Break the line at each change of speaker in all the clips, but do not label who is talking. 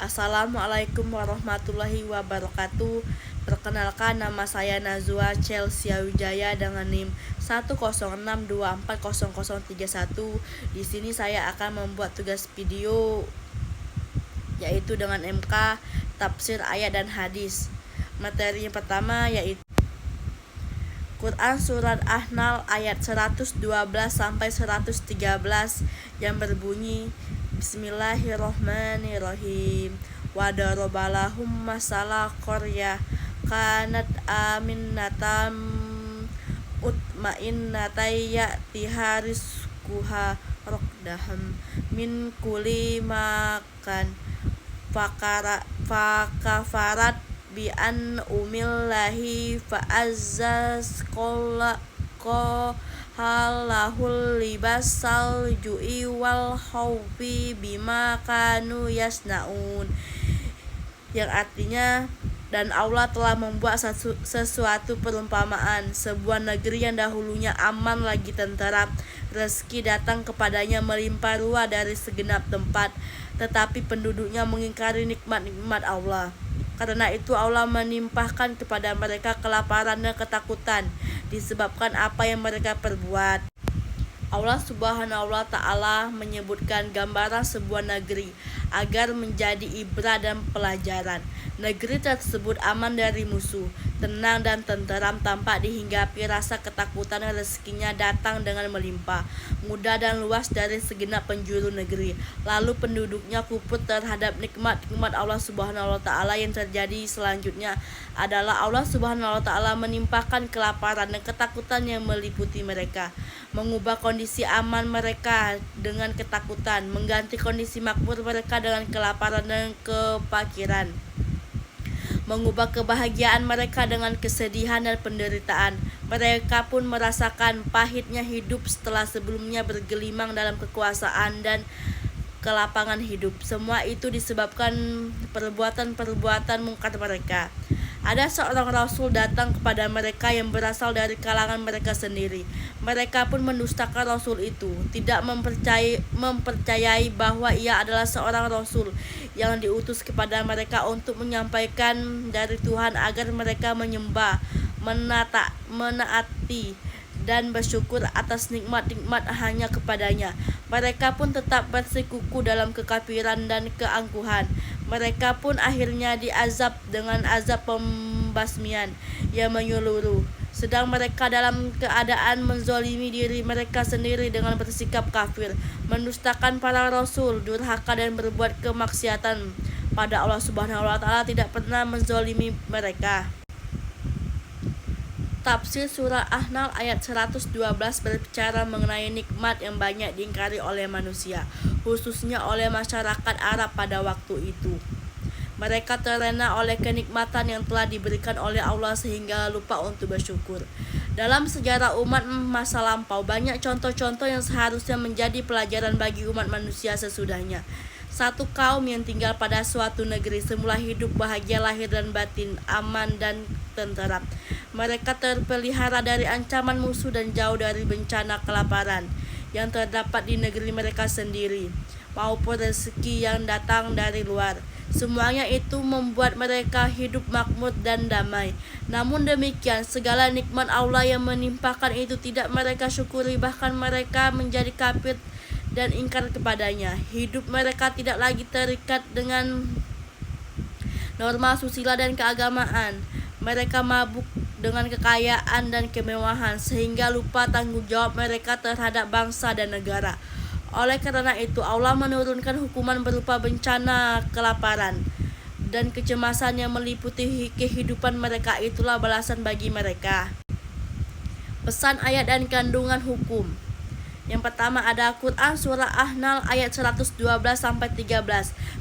Assalamualaikum warahmatullahi wabarakatuh. Perkenalkan, nama saya Nazwa Chelsea Wijaya dengan NIM 106240031. Di sini saya akan membuat tugas video yaitu dengan MK tafsir ayat dan hadis. Materi yang pertama yaitu Quran Surat An-Nahl ayat 112 sampai 113 yang berbunyi Bismillahirrohmanirrohim. Wa darabalahum masalah qaryah kanat aminnatam utmainnatan ya'tiha rizquha raqdahum min kulli makan fakafarat bi an umillahi fa'azzaz halahul libasal ju'i wal khawfi bima kanu yasnaun, yang artinya, dan Allah telah membuat sesuatu perumpamaan sebuah negeri yang dahulunya aman lagi tentram, rezeki datang kepadanya melimpah ruah dari segenap tempat, tetapi penduduknya mengingkari nikmat-nikmat Allah. Karena itu Allah menimpahkan kepada mereka kelaparan dan ketakutan disebabkan apa yang mereka perbuat. Allah Subhanahu wa Ta'ala menyebutkan gambaran sebuah negeri agar menjadi ibrah dan pelajaran. Negeri tersebut aman dari musuh, tenang dan tenteram tanpa dihinggapi rasa ketakutan, dan rezekinya datang dengan melimpah, mudah dan luas dari segenap penjuru negeri. Lalu penduduknya kufur terhadap nikmat-nikmat Allah Subhanahu wa Ta'ala. Yang terjadi selanjutnya adalah Allah Subhanahu wa Ta'ala menimpahkan kelaparan dan ketakutan yang meliputi mereka, mengubah kondisi aman mereka dengan ketakutan, mengganti kondisi makmur mereka dengan kelaparan dan kefakiran, mengubah kebahagiaan mereka dengan kesedihan dan penderitaan. Mereka pun merasakan pahitnya hidup setelah sebelumnya bergelimang dalam kekuasaan dan kelapangan hidup. Semua itu disebabkan perbuatan-perbuatan mungkar mereka. Ada seorang rasul datang kepada mereka yang berasal dari kalangan mereka sendiri. Mereka pun mendustakan rasul itu, tidak mempercayai bahwa ia adalah seorang rasul yang diutus kepada mereka untuk menyampaikan dari Tuhan agar mereka menyembah, menaati dan bersyukur atas nikmat-nikmat hanya kepadanya. Mereka pun tetap bersikukuh dalam kekafiran dan keangkuhan. Mereka pun akhirnya diazab dengan azab pembasmian yang menyeluruh, sedang mereka dalam keadaan menzalimi diri mereka sendiri dengan bersikap kafir, mendustakan para rasul, durhaka dan berbuat kemaksiatan pada Allah Subhanahu wa Ta'ala, tidak pernah menzalimi mereka. Tafsir surah An-Nahl ayat 112 berbicara mengenai nikmat yang banyak diingkari oleh manusia, khususnya oleh masyarakat Arab pada waktu itu. Mereka terlena oleh kenikmatan yang telah diberikan oleh Allah sehingga lupa untuk bersyukur. Dalam sejarah umat masa lampau, banyak contoh-contoh yang seharusnya menjadi pelajaran bagi umat manusia sesudahnya. Satu kaum yang tinggal pada suatu negeri semula hidup bahagia lahir dan batin, aman dan tenteram. Mereka terpelihara dari ancaman musuh dan jauh dari bencana kelaparan yang terdapat di negeri mereka sendiri, maupun rezeki yang datang dari luar. Semuanya itu membuat mereka hidup makmur dan damai. Namun demikian, segala nikmat Allah yang menimpahkan itu tidak mereka syukuri, bahkan mereka menjadi kafir dan ingkar kepadanya. Hidup mereka tidak lagi terikat dengan norma susila dan keagamaan. Mereka mabuk dengan kekayaan dan kemewahan sehingga lupa tanggung jawab mereka terhadap bangsa dan negara. Oleh karena itu, Allah menurunkan hukuman berupa bencana kelaparan dan kecemasan yang meliputi kehidupan mereka. Itulah balasan bagi mereka. Pesan ayat dan kandungan hukum. Yang pertama ada Quran surah An-Nahl ayat 112 sampai 13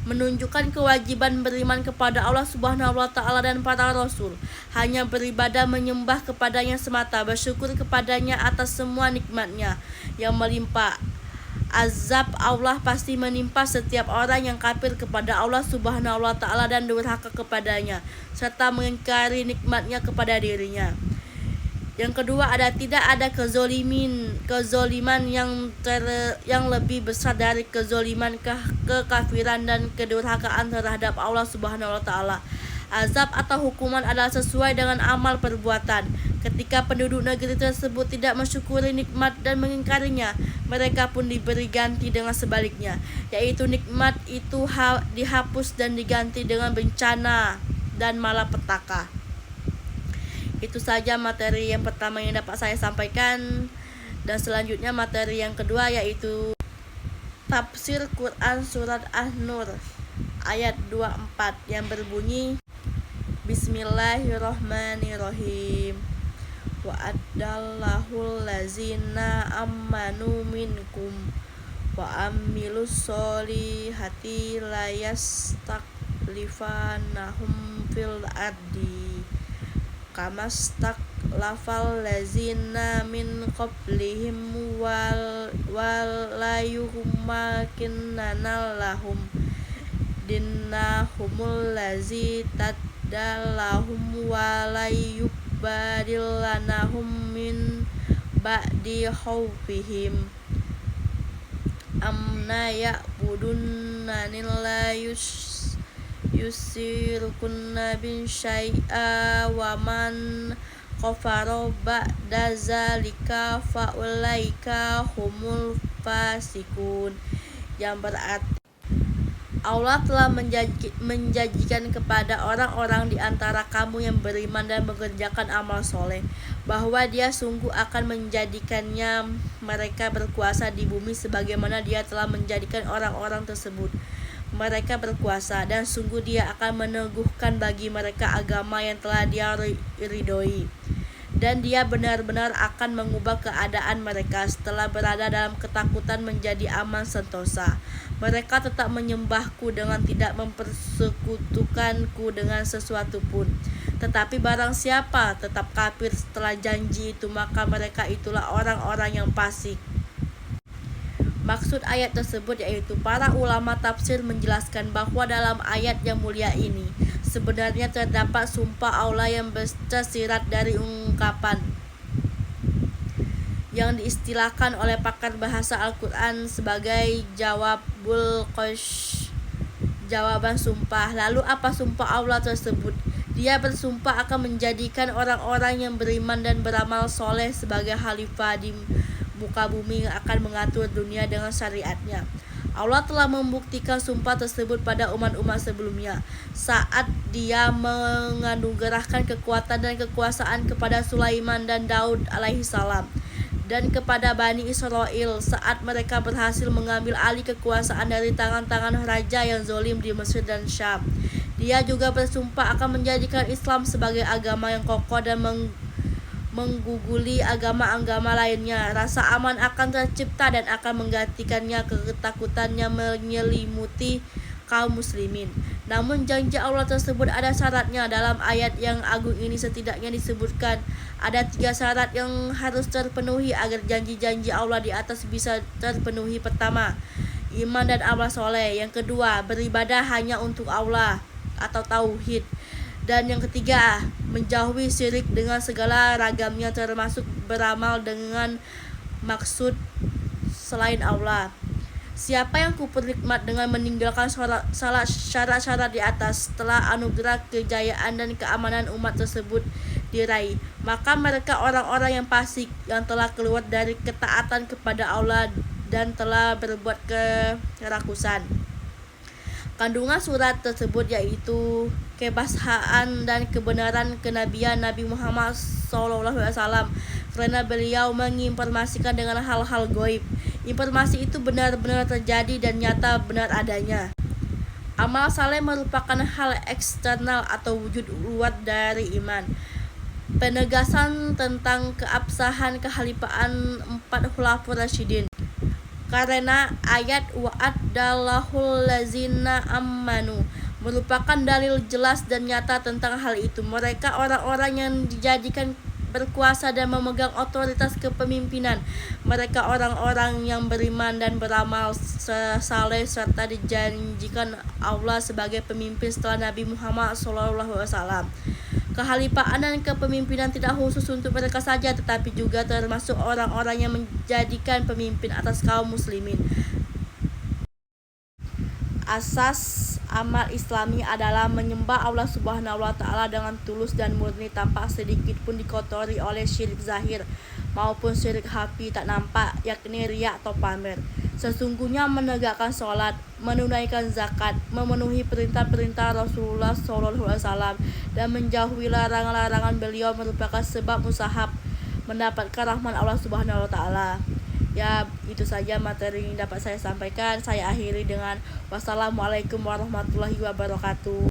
menunjukkan kewajiban beriman kepada Allah Subhanahu wa Ta'ala dan para rasul, hanya beribadah menyembah kepadanya semata, bersyukur kepadanya atas semua nikmatnya yang melimpah. Azab Allah pasti menimpa setiap orang yang kafir kepada Allah Subhanahu wa Ta'ala dan durhaka kepadanya serta mengingkari nikmatnya kepada dirinya. Yang kedua, tidak ada kezoliman yang lebih besar dari kezoliman, kekafiran dan kedurhakaan terhadap Allah Subhanahu wa taala. Azab atau hukuman adalah sesuai dengan amal perbuatan. Ketika penduduk negeri tersebut tidak mensyukuri nikmat dan mengingkarinya, mereka pun diberi ganti dengan sebaliknya, yaitu nikmat itu dihapus dan diganti dengan bencana dan malapetaka. Itu saja materi yang pertama yang dapat saya sampaikan. Dan selanjutnya materi yang kedua yaitu tafsir Quran surat An-Nur ayat 24 yang berbunyi Bismillahirrahmanirrahim. Wa'adallahu lazina ammanu minkum wa amilus solihati layastaklifanahum fil ardi kamastakhlafal lazina min qablihim walayuhmakinnana lahum dinnahumul lazi tadallahum walayubadilanahum min ba'di khawfihim amna ya'budunna la yusirkunna bin syai'a wa man kafara ba'da zalika faulaika humul fasikun, yang berarti Allah telah menjanjikan kepada orang-orang di antara kamu yang beriman dan mengerjakan amal soleh bahwa Dia sungguh akan menjadikannya mereka berkuasa di bumi sebagaimana Dia telah menjadikan orang-orang tersebut mereka berkuasa, dan sungguh Dia akan meneguhkan bagi mereka agama yang telah Dia ridhoi, dan Dia benar-benar akan mengubah keadaan mereka setelah berada dalam ketakutan menjadi aman sentosa. Mereka tetap menyembahku dengan tidak mempersekutukanku dengan sesuatu pun. Tetapi barang siapa tetap kafir setelah janji itu, maka mereka itulah orang-orang yang fasik. Maksud ayat tersebut yaitu para ulama tafsir menjelaskan bahwa dalam ayat yang mulia ini sebenarnya terdapat sumpah Allah yang tersirat dari ungkapan yang diistilahkan oleh pakar bahasa Al-Quran sebagai jawaban sumpah. Lalu apa sumpah Allah tersebut? Dia bersumpah akan menjadikan orang-orang yang beriman dan beramal soleh sebagai khalifah di muka bumi yang akan mengatur dunia dengan syariatnya. Allah telah membuktikan sumpah tersebut pada umat-umat sebelumnya saat Dia menganugerahkan kekuatan dan kekuasaan kepada Sulaiman dan Daud alaihissalam, dan kepada Bani Israel saat mereka berhasil mengambil alih kekuasaan dari tangan-tangan raja yang zalim di Mesir dan Syam. Dia juga bersumpah akan menjadikan Islam sebagai agama yang kokoh dan mengguguli agama-agama lainnya. Rasa aman akan tercipta dan akan menggantikannya ketakutan yang menyelimuti kaum muslimin. Namun janji Allah tersebut ada syaratnya. Dalam ayat yang agung ini setidaknya disebutkan ada 3 syarat yang harus terpenuhi agar janji-janji Allah di atas bisa terpenuhi. Pertama, iman dan amal soleh. Yang kedua, beribadah hanya untuk Allah atau tauhid. Dan yang ketiga, menjauhi syirik dengan segala ragamnya, termasuk beramal dengan maksud selain Allah. Siapa yang kufur nikmat dengan meninggalkan syarat-syarat di atas setelah anugerah kejayaan dan keamanan umat tersebut diraih, maka mereka orang-orang yang fasik yang telah keluar dari ketaatan kepada Allah dan telah berbuat kerakusan. Kandungan surat tersebut yaitu kebasahan dan kebenaran kenabian Nabi Muhammad SAW, karena beliau menginformasikan dengan hal-hal gaib. Informasi itu benar-benar terjadi dan nyata benar adanya. Amal saleh merupakan hal eksternal atau wujud luar dari iman. Penegasan tentang keabsahan kekhalifahan 4 khulafaur rasyidin. Karena ayat wa'adallahul lazina ammanu merupakan dalil jelas dan nyata tentang hal itu. Mereka orang-orang yang dijadikan berkuasa dan memegang otoritas kepemimpinan. Mereka orang-orang yang beriman dan beramal saleh serta dijanjikan Allah sebagai pemimpin setelah Nabi Muhammad SAW. Kehalifaan dan kepemimpinan tidak khusus untuk mereka saja, tetapi juga termasuk orang-orang yang menjadikan pemimpin atas kaum muslimin. Asas amal Islami adalah menyembah Allah Subhanahu wa taala dengan tulus dan murni tanpa sedikit pun dikotori oleh syirik zahir maupun syirik khafi tak nampak, yakni riya atau pamer. Sesungguhnya menegakkan sholat, menunaikan zakat, memenuhi perintah-perintah Rasulullah SAW, dan menjauhi larangan-larangan beliau merupakan sebab mustahab mendapatkan rahmat Allah Subhanahu wa taala. Ya, itu saja materi yang dapat saya sampaikan. Saya akhiri dengan wassalamualaikum warahmatullahi wabarakatuh.